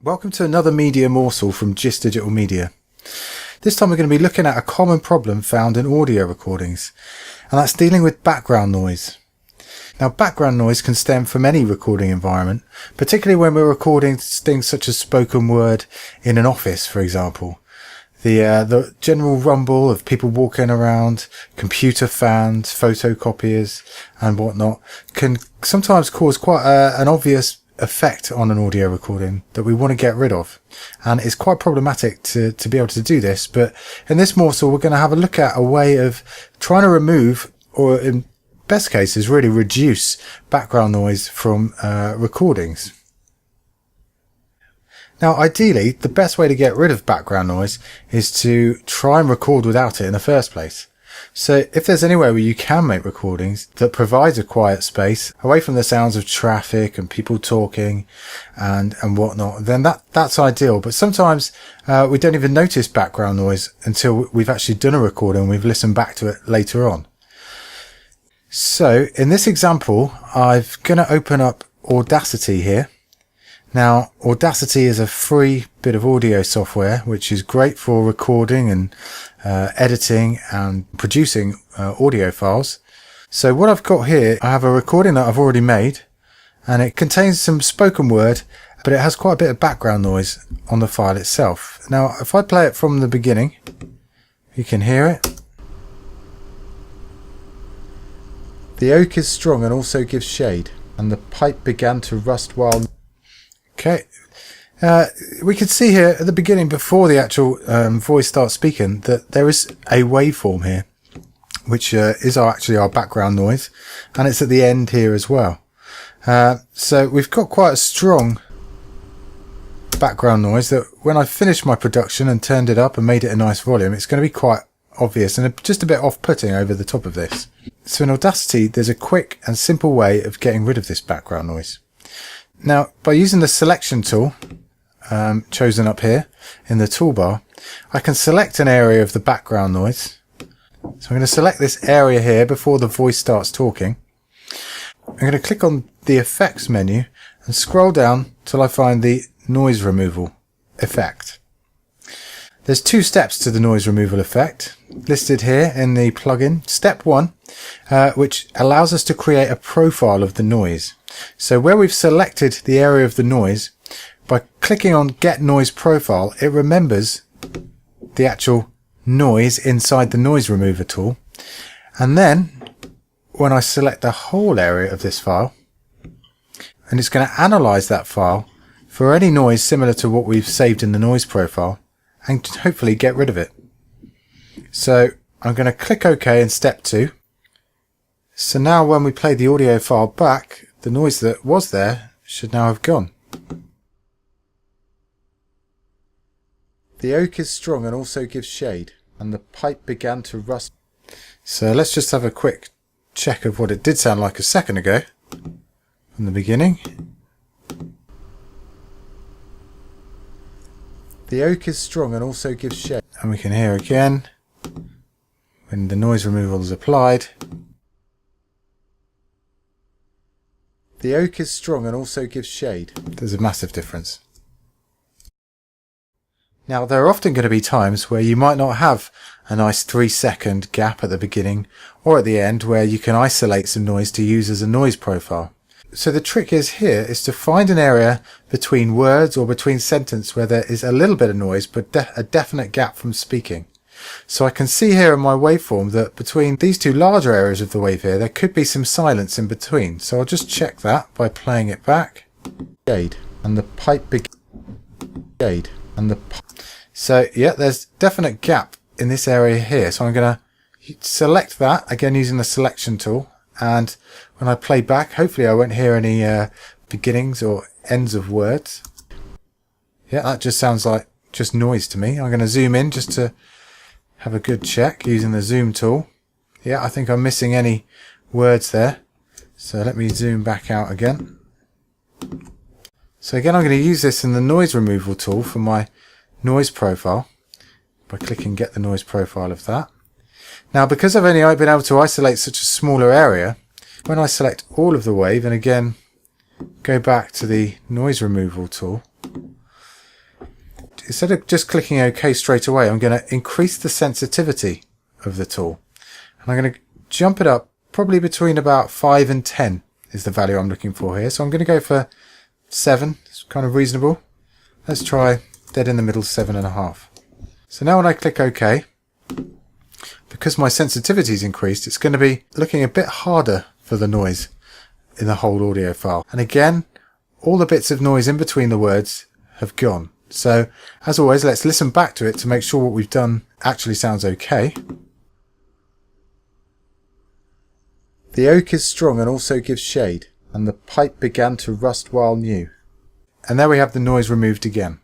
Welcome to another media morsel from GIST Digital Media. This time we're going to be looking at a common problem found in audio recordings, and that's dealing with background noise. Now, background noise can stem from any recording environment, particularly when we're recording things such as spoken word in an office, for example. The general rumble of people walking around, computer fans, photocopiers and whatnot can sometimes cause quite an obvious effect on an audio recording that we want to get rid of, and it's quite problematic to be able to do this. But in this morsel we're going to have a look at a way of trying to remove, or in best cases really reduce, background noise from recordings. Now, ideally the best way to get rid of background noise is to try and record without it in the first place. So if there's anywhere where you can make recordings that provides a quiet space away from the sounds of traffic and people talking and whatnot, then that's ideal. But sometimes we don't even notice background noise until we've actually done a recording and we've listened back to it later on. So in this example, I'm going to open up Audacity here. Now, Audacity is a free bit of audio software which is great for recording and editing and producing audio files. So what I've got here, I have a recording that I've already made, and it contains some spoken word, but it has quite a bit of background noise on the file itself. Now, if I play it from the beginning, you can hear it. The oak is strong and also gives shade, and the pipe began to rust while... Okay, we can see here at the beginning, before the actual voice starts speaking, that there is a waveform here, which is actually our background noise, and it's at the end here as well. So we've got quite a strong background noise that when I finished my production and turned it up and made it a nice volume, it's going to be quite obvious and just a bit off-putting over the top of this. So in Audacity, there's a quick and simple way of getting rid of this background noise. Now, by using the selection tool chosen up here in the toolbar, I can select an area of the background noise. So I'm going to select this area here before the voice starts talking. I'm going to click on the effects menu and scroll down till I find the noise removal effect. There's two steps to the noise removal effect listed here in the plugin. Step 1, which allows us to create a profile of the noise. So where we've selected the area of the noise, by clicking on Get Noise Profile, it remembers the actual noise inside the noise remover tool. And then when I select the whole area of this file, and it's going to analyze that file for any noise similar to what we've saved in the noise profile and hopefully get rid of it. So I'm going to click OK in step 2. So now when we play the audio file back, the noise that was there should now have gone. The oak is strong and also gives shade, and the pipe began to rust. So let's just have a quick check of what it did sound like a second ago from the beginning. The oak is strong and also gives shade, and we can hear again when the noise removal is applied. The oak is strong and also gives shade. There's a massive difference. Now, there are often going to be times where you might not have a nice 3-second gap at the beginning or at the end where you can isolate some noise to use as a noise profile. So the trick is to find an area between words or between sentences where there is a little bit of noise but a definite gap from speaking. So I can see here in my waveform that between these two larger areas of the wave here, there could be some silence in between. So I'll just check that by playing it back. Shade, and the pipe shade, and the so yeah, there's definite gap in this area here. So I'm going to select that again using the selection tool, and when I play back, hopefully I won't hear any beginnings or ends of words. Yeah, that just sounds like just noise to me. I'm going to zoom in just to have a good check using the zoom tool. Yeah, I think I'm missing any words there. So let me zoom back out again. So again, I'm going to use this in the noise removal tool for my noise profile by clicking Get the Noise Profile of that. Now, because I've only been able to isolate such a smaller area, when I select all of the wave and again go back to the noise removal tool, instead of just clicking OK straight away, I'm going to increase the sensitivity of the tool. And I'm going to jump it up probably between about 5 and 10 is the value I'm looking for here. So I'm going to go for 7. It's kind of reasonable. Let's try dead in the middle, 7.5. So now when I click OK, because my sensitivity is increased, it's going to be looking a bit harder for the noise in the whole audio file. And again, all the bits of noise in between the words have gone. So as always, let's listen back to it to make sure what we've done actually sounds okay. The oak is strong and also gives shade, and the pipe began to rust while new. And there we have the noise removed again.